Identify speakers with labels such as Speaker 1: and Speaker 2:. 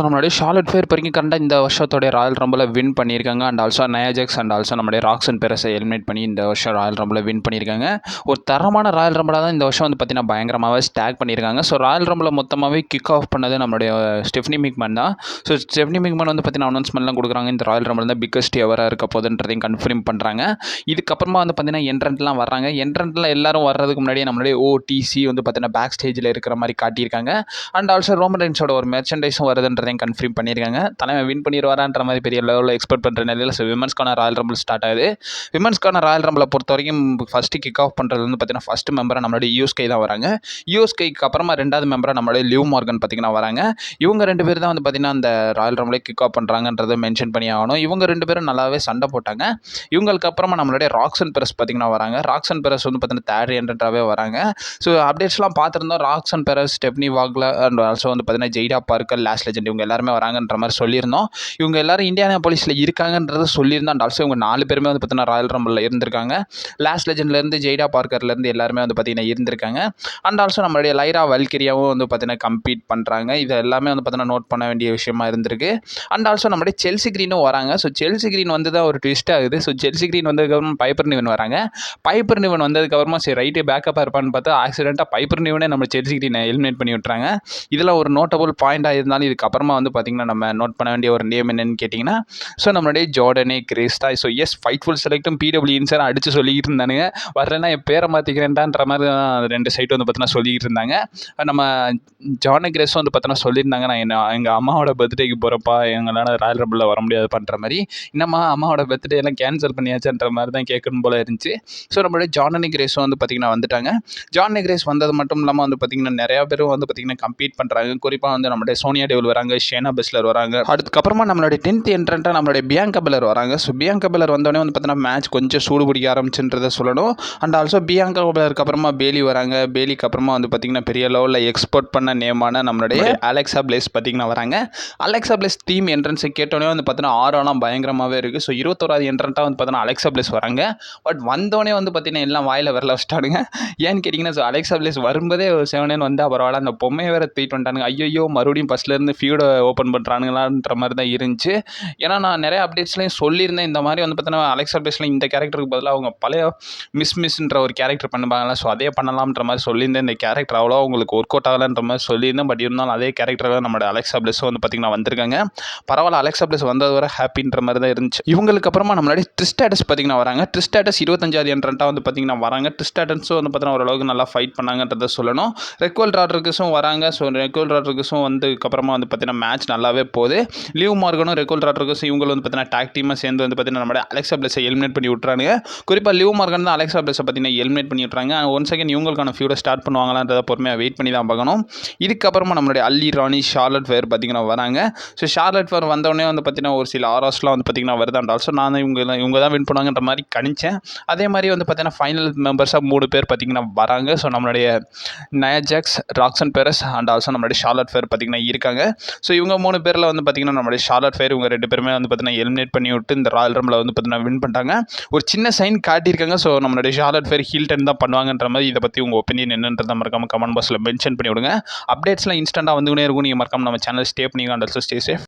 Speaker 1: நம்மளுடைய Charlotte fair வரைக்கும் கரெக்டாக இந்த வருஷத்தோடைய ராயல் ரம்பில் வின் பண்ணியிருக்காங்க. And also Naya Jacks and also நம்மளுடைய ராக்ஸன் பெரஸை எலிமினேட் பண்ணி இந்த வருஷம் ராயல் ரம்பில் வின் பண்ணியிருக்காங்க. ஒரு தரமான ராயல் ரம்பிளாக தான் இந்த வருஷம் வந்து பார்த்தீங்கன்னா பயங்கரமாகவே ஸ்டாக் பண்ணியிருக்காங்க. ஸோ ராயல் ரம்பில் மொத்தமாகவே கிக் ஆஃப் பண்ணது நம்மளுடைய ஸ்டெஃப்னி மிக்மேன் தான். ஸோ ஸ்டெஃப்னி மிக்மேன் வந்து பார்த்தீங்கன்னா அனௌன்ஸ்மெண்ட்லாம் கொடுக்குறாங்க. இந்த ராயல் ரம்பில் தான் பிக்கஸ்ட் எவராக இருக்க போதுன்றதையும் கன்ஃபார்ம் பண்ணுறாங்க. இதுக்கப்புறமா வந்து பார்த்தீங்கன்னா என்ட்ரன்ட்லாம் வர்றாங்க. என்ட்ரன்ட்டில் எல்லாரும் வர்றதுக்கு முன்னாடியே நம்மளுடைய ஓடிசி வந்து பார்த்தீங்கன்னா பேக் ஸ்டேஜில் இருக்கிற மாதிரி காட்டியிருக்காங்க. அண்ட் ஆல்சோ ரோமன் ரெயின்ஸோட ஒரு மெர்ச்சன்டைஸும் வருதுன்றதையும் கன்ஃபார்ம் பண்ணியிருக்காங்க. தலைமை வின் பண்ணிடுவாரான்ற மாதிரி பெரிய லெவலில் எக்ஸ்பெக்ட் பண்ணுற நிலையில் விமன்ஸ்க்கான ராயல் ரம்பிள் ஸ்டார்ட் ஆகுது. விமன்ஸ்க்கான ராயல் ரம்பிளை பொறுத்த வரைக்கும் ஃபஸ்ட்டு கிக் ஆஃப் பண்ணுறது வந்து பார்த்தீங்கன்னா ஃபஸ்ட்டு மெம்பராக நம்மளுடைய யூஎஸ்கே தான் வராங்க. யூஎஸ்கேக்கு அப்புறமா ரெண்டாவது மெம்பராக நம்மளுடைய லிவ் மார்கன் பார்த்தீங்கன்னா வராங்க. இவங்க ரெண்டு பேர் தான் வந்து பார்த்தீங்கன்னா அந்த ராயல் ரம்பிளை கிக் ஆஃப் பண்ணுறாங்கன்றதை மென்ஷன் பண்ணி ஆகணும். இவங்க ரெண்டு பேரும் நல்லாவே சண்டை போட்டாங்க. இவங்களுக்கு அப்புறமா நம்மளுடைய ராக்ஸன் பெரஸ் பார்த்தீங்கன்னா வராங்க. ராக்ஸன் பெரஸ் வந்து பார்த்தீங்கன்னா தேர்ட் என்ட்ரன்ட்டாகவே வராங்க. ஸோ அப்டேட்ஸ்லாம் பார்த்துருந்தோம். ராக்ஸன் பெரஸ், ஸ்டெஃப்னி வாக்லர் அண்ட் ஆல்சோ வந்து பார்த்தீங்கன்னா ஜெய்டா பார்க்கர், லாஸ்ட் லெஜெண்ட் இவங்க எல்லாருமே வராங்கன்ற மாதிரி சொல்லியிருந்தோம். இவங்க எல்லாரும் இந்தியானா போலீஸில் இருக்காங்கன்றத சொல்லியிருந்தோம். அண்ட் ஆல்சோ இவங்க 4 பேருமே வந்து பார்த்தீங்கன்னா ராயல் ரம்பிளில் இருந்திருக்காங்க. லாஸ்ட் லெஜெண்ட்லேருந்து ஜெய்டா பார்க்கர்லேருந்து எல்லாருமே வந்து பார்த்தீங்கன்னா இருந்திருக்காங்க. அண்ட் ஆல்சோ நம்மளுடைய லைரா வல்கிரியாவும் வந்து பார்த்தீங்கன்னா கம்பீட் பண்ணுறாங்க. இது எல்லாமே வந்து பார்த்தீங்கன்னா நோட் பண்ண வேண்டிய விஷயமா இருந்திருக்கு. அண்ட் ஆல்சோ நம்மளுடைய செல்சி கிரீனும் வராங்க. ஸோ செல்சி கிரீன் வந்து தான் ஒரு ட்விஸ்ட் ஆகுது. ஸோ செல்சி கிரீன் வந்ததுக்கப்புறம் பைப்பர் நிவன் வராங்க. பைப்பர் நிவன் வந்ததுக்கப்புறமா சரி ரைட்டு பேக்கப்பாக இருப்பான்னு பார்த்தா ஆக்சிடென்ட்டாக பைப்பர் நிவனே நம்ம செல்சி கிரீனை எலிமினேட் பண்ணி விட்டுறாங்க. இதில் ஒரு நோட்டபுள் பாயிண்டாக இருந்தாலும் இதுக்கப்புறமா வந்து பார்த்திங்கன்னா நம்ம நோட் பண்ண வேண்டிய ஒரு நேம் என்னன்னு கேட்டிங்கன்னா ஸோ நம்மளுடைய ஜோர்டனே கிரேஸ் தான். ஸோ எஸ் ஃபைட்ஃபுல் செலக்டும் பிடபிள்யூ இன்சர் அடித்து சொல்லிக்கிட்டு இருந்தானுங்க. வரலன்னா என் பேரை மாற்றிக்கிறேன்டான்ற மாதிரி தான் 2 சைட்டு வந்து பார்த்தீங்கன்னா சொல்லிக்கிட்டு இருந்தாங்க. நம்ம ஜார்டனே கிரேஸும் வந்து பார்த்தீங்கன்னா சொல்லியிருந்தாங்க, நான் எங்கள் அம்மாவோட பர்த்டேக்கு போகிறப்பா எங்களால் ராயல் ரம்பிளில் வர முடியாது பண்ணுற மாதிரி. என்னம்மா அம்மாவோட பர்த்டே எல்லாம் கேன்சல் பண்ணியாச்சுன்ற மாதிரி தான் கேட்கணும் போல இருந்துச்சு. ஸோ நம்மளுடைய ஜார்டனே கிரேஸும் வந்து பார்த்திங்கன்னா வந்துட்டாங்க. ஜார்டனே கிரேஸ் வந்தது மட்டும் இல்லாமல் வந்து பார்த்திங்கன்னா நிறையா பேரும் வந்து பார்த்திங்கன்னா கம்பீட் பண்ணுறாங்க. குறிப்பாக வந்து நம்மளுடைய சோனியா டேவில் வராங்க, ஷேனா பெஸ்லர் வராங்க. அதுக்கப்புறமா நம்மளுடைய 10th என்ட்ரன்ட்டாக நம்மளுடைய பியாங்கா பெலர் வராங்க. ஸோ பியாங்கா பெலர் வந்தோடனே வந்து பார்த்தீங்கன்னா மேட்ச் கொஞ்சம் சூடு பிடிக்க ஆரம்பிச்சுன்றதை சொல்லணும். அண்ட் ஆல்சோ பியாங்கா பெலருக்கு அப்புறமா பேலி வராங்க. பேலிக்கு அப்புறமா வந்து பார்த்திங்கன்னா பெரிய லெவலில் எக்ஸ்போர்ட் பண்ண நேமான நம்மளுடைய அலெக்சா பிளேஸ் பார்த்திங்கன்னா வராங்க. அலெக்சா பிளேஸ் டீம் என்ட்ரன்ஸை கேட்டோடனே வந்து பார்த்தீங்கன்னா ஆரோலாம் பயங்கரமாகவே இருக்குது. ஸோ 21வது என்ட்ரன்ட்டாக வந்து பார்த்தீங்கன்னா அலெக்சா பிளேஸ் வராங்க. பட் வந்தோடனே வந்து பார்த்திங்கன்னா எல்லாம் வாயில் வரல வச்சிட்டானுங்க. ஏன்னு கேட்டிங்கன்னா ஸோ அலெக்சா பிளேஸ் வரும்போதே 7 வந்து பரவாயில்ல, அந்த பொம்மையை வேறு தூக்கிட்டு வந்துட்டானுங்க. ஐயோ மறுபடியும் ஃபஸ்ட்லேருந்து ஃபீடை ஓப்பன் பண்ணுறானுங்களான்ற மாதிரி தான் இருந்துச்சு. ஏன்னா நான் நிறைய அப்டேட்ஸ்லையும் சொல்லியிருந்தேன், இந்த மாதிரி வந்து பார்த்தீங்கன்னா அலெக்சா பிளேஸில் இந்த கேரக்டருக்கு பதிலாக அவங்க பழைய மிஸ்ன்ற ஒரு கேரக்டர் பண்ணுவாங்களா, ஸோ அதே பண்ணலாம்ன்ற மாதிரி சொல்லியிருந்தேன். இந்த கேரக்டர் அவ்வளோ உங்களுக்கு ஒர்க் அவுட் ஆகலைன்ற மாதிரி சொல்லியிருந்தேன். பட் இருந்தாலும் அதே கேரக்டராக நம்மளோட அலெக்சா பிளேஸும் வந்து பார்த்திங்கன்னா வந்திருக்காங்க. பரவாயில்ல, அலெக்சா பிளேஸ் வந்தது வர ஹாப்பின்ற மாதிரி தான் இருந்துச்சு. இவங்களுக்கு அப்புறமா நம்மளுடைய ட்ரிஸ்டாட்டஸ் பார்த்திங்கன்னா வராங்க. ட்ரிஸ்டாட்டஸ் 25வது என்ட்ரன்ட்டாக வந்து பார்த்திங்கன்னா வராங்க. ட்ரிஸ்டாட்டஸும் வந்து பார்த்தீங்கன்னா ஓரளவுக்கு நல்லா ஃபைட் பண்ணாங்கன்றதை சொல்லணும். ரெக்வல் ராட்ரிகஸும் வராங்க. ஸோ ரெக்வல் ராட்ரிகஸும் வந்ததுக்கப்புறமா வந்து பார்த்தீங்கன்னா மேட்ச் நல்லாவே போகுது. லிவ் மார்கனும் ரெக்வல் ராட்ரிகஸும் இவங்க வந்து பார்த்தீங்கன்னா டாக் டீமாக சேர்ந்து வந்து பார்த்தீங்கன்னா நம்மளோட அலெக்சா பிளேஸை எலிமினேட் பண்ணி விட்றாங்க. குறிப்பாக லிவ் மார்கன் தான் அலெக்சா பிளேஸை பார்த்தீங்கன்னா எலிமினேட் பண்ணி விட்றாங்க. ஒன் செகண்ட் இவங்களுக்கான ஃபியூரை ஸ்டார்ட் பண்ணுவாங்களான்றதை பொறுமையாக வெயிட் பண்ணி தான் பார்க்கணும். இதுக்கப்புறமா நம்மளுடைய அல்லி ராணி ஷார்லட் ஃபேர் பார்த்தீங்கன்னா வராங்க. ஸோ ஷார்லட் ஃபேர் வந்தோடனே வந்து பார்த்தீங்கன்னா ஒரு சில ஆர்ஆர்ஸ்லாம் வந்து பார்த்தீங்கன்னா வருது. அண்ட் ஆல்சோ நான் இவங்க தான் வின் பண்ணுவாங்கன்ற மாதிரி கணிச்சேன். அதே மாதிரி வந்து பார்த்தீங்கன்னா ஃபைனல் மெம்பர்ஸாக 3 பேர் பார்த்தீங்கன்னா வராங்க. ஸோ நம்மளுடைய Nia Jax, Roxanne Perez and also நம்மளுடைய ஷார்லட் ஃபேர் பார்த்தீங்கன்னா இருக்காங்க. ஸோ இவங்க 3 பேரில் வந்து பார்த்தீங்கன்னா நம்மளுடைய ஷார்லட் ஃபேர் இவங்க 2 பேருமே வந்து பார்த்தீங்கன்னா எலிமினேட் பண்ணி விட்டு இந்த ராயல் ரம்பில் வந்து பார்த்தீங்கன்னா வின் பண்ணிட்டாங்க. ஒரு சின்ன சைன் காட்டியிருக்காங்க. ஸோ நம்மளுடைய ஷார்லட் ஃபேர் ஹீல் டர்ன் தான் பண்ணுவாங்கன்ற மாதிரி இதை பற்றி உங்கள் ஒப்பீனியன் என்னன்றதை மறக்காம கமெண்ட் பாக்ஸில் மென்ஷன் பண்ணி விடுங்க. அப்டேட்ஸ்லாம் இன்ஸ்டன்ட்டாக வந்துக்கிட்டே இருக்கும். நீங்கள் மறக்காம நம்ம சேனல் ஸ்டே பண்ணிங்க. And also stay safe.